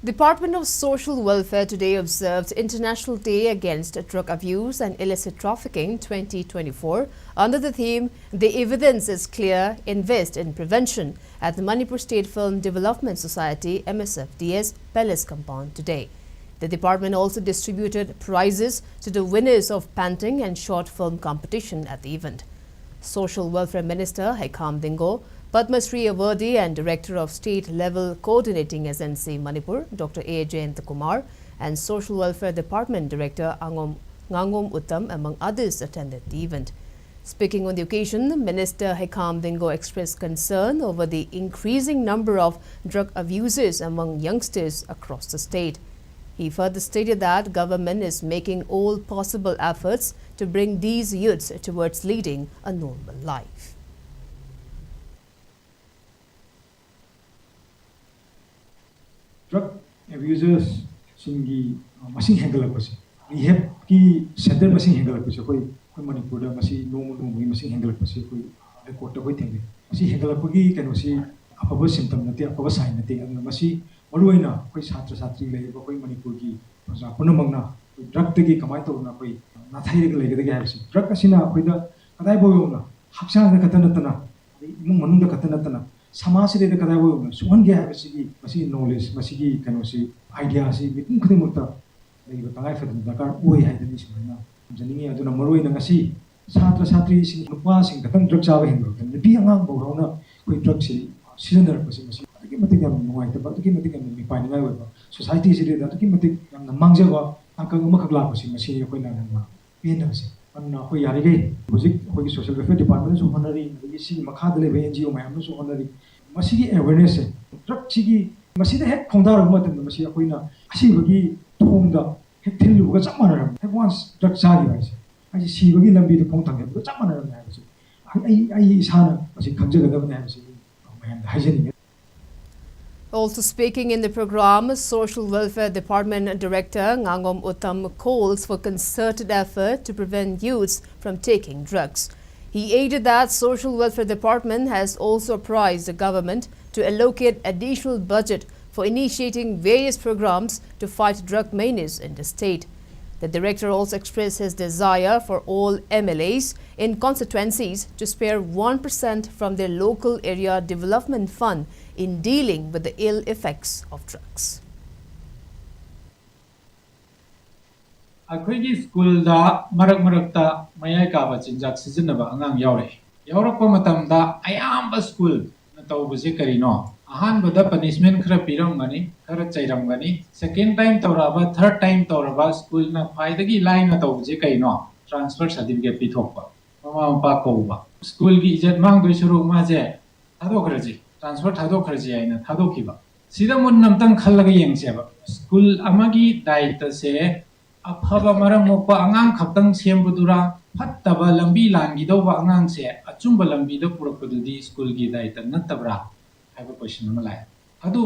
Department of Social Welfare today observed International Day Against Drug Abuse and Illicit Trafficking 2024 under the theme "The Evidence is Clear, Invest in Prevention" at the Manipur State Film Development Society MSFDS Palace Compound today. The department also distributed prizes to the winners of painting and short film competition at the event. Social Welfare Minister Haikam Dingo, Padma Shri awardee and Director of State Level Coordinating SNC Manipur, Dr. A. Jayant Kumar, and Social Welfare Department Director Ngangom Uttam, among others, attended the event. Speaking on the occasion, Minister Haikam Dingo expressed concern over the increasing number of drug abusers among youngsters across the state. He further stated that government is making all possible efforts to bring these youths towards leading a normal life. Drug abusers singi masing hengalakpase rehab ki center masing hengalakpase koi Manipur da masi nomu masing hengalakpase koi record ta koi thenge masi hengalakpagi kano si afaba symptom nate afaba sign nate ang masi maruaina koi chhatra chhatri lei ba koi Manipur ki praja punamangna drug te ki kamai to na koi na thaire ga legada ga habsi drug asina koi da kadai boyona haksa da katana tana imung manung da katana tana समाज रे कदा वो सुहन गया है मसी knowledge मसी की कनोसी idea सी meeting खुदे मुक्ता लेकिन तंगाई फदन दरकार ओय है दनी सुना जनिंग अदुना मरोय न ngasi छात्र छात्री सिंग नुपा सिंग खतंग ड्रग चावे हिंदो नबी अंगांग बौरावना कोई ड्रग से सीजनर पसी मसी अदुकी मतिक याम नुवाई तब अदुकी मतिक याम मिपानी गाय वेबा सोसाइटी से रे अदुकी मतिक याम मांगजेबा अंकंग मखक लापसी मसी कोई ना ना पेनसे अन्ना कोई यारिगे होजिक होगी social welfare department so honorary सी मखा दले NGO ma'am so honorary मसीगी awareness है ड्रग सिगी मसीदा हेक खोंदार मतन मसी अखोइना असीबगी थोंदा हेक थिलुगा चमानरम हेक वांस ड्रग चागी बाइसे आई सीबगी लंबी दो खों थांगे चमानरम हाइसे आई इसाना मसी खंजगदबने हाइसे ma'am हाइजेनिंग. Also speaking in the program, Social Welfare Department Director Ngangom Uttam calls for concerted effort to prevent youths from taking drugs. He added that Social Welfare Department has also apprised the government to allocate additional budget for initiating various programs to fight drug menace in the state. The director also expressed his desire for all MLAs in constituencies to spare 1% from their local area development fund in dealing with the ill effects of drugs. अखोइगी school दा मरक मरकता मयाय काबा चिंजाक सिजनबा अंगांग यावरे यावरकपा मतमदा अयाम्बा school न तौबसे करिनो अहानबदा punishment खरा पिरमगनी खरा चैरमगनी second time तौराबा थर्ड टाइम तौराबा स्कूल न फाइदगी लाइन न तौबसे करिनो ट्रांसफर सर्टिफिकेट पिथोकपा ममा मपा कोबा स्कूल की इज्जत मांगदोय सुरु माजे थादोखरजी ट्रांसफर थादोखरजी आइना थादोखिबा सिदा मुन नमतंग खल्लगा येंगसेबा स्कूल अमागी दायित्व से अफबा मरम मोपा अंगांग खक्तंग सेमबुदुरा फत्तबा लंबी लांगिदौबा अंगांग से अचुंबा लंबीदा पुरकपदुदी स्कूल की दायित्व नत्तबरा हाइबा क्वेश्चन अमा लाय अदु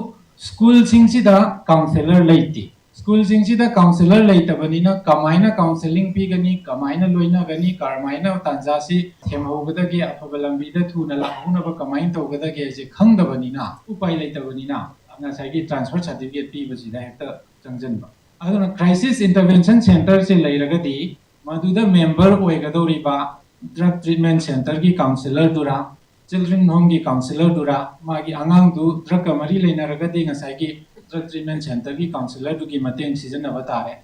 स्कूल सिंगसिदा काउंसलर लेति स्कूल सिंगसिदा काउंसलर लेतबनिना कमाइना काउंसलिंग पीगनी कमाइना लोइनागनी कारमाइना तांजासी थेमहौगदगी अफबा लंबीदा थुना लाहुनबा कमाइन तौगदगी जे खंगदबनिना उपाय लेतबनिना अंगासाइगी ट्रांसफर सर्टिफिकेट पीबसिदा हेक्ता चंगजनबा अदुना क्राइसिस इंटरवेंशन सेंटर से लेरगदी मदुदा मेंबर ओइगदौरिबा ड्रग ट्रीटमेंट सेंटर की काउंसलर दुरा चिल्ड्रन होम की काउंसलर दुरा मागी अंगांग दु ड्रग मरी लेनरगदी ngसाइगी ड्रग ट्रीटमेंट सेंटर की काउंसलर दुगी मतेंग सिजनबा तारे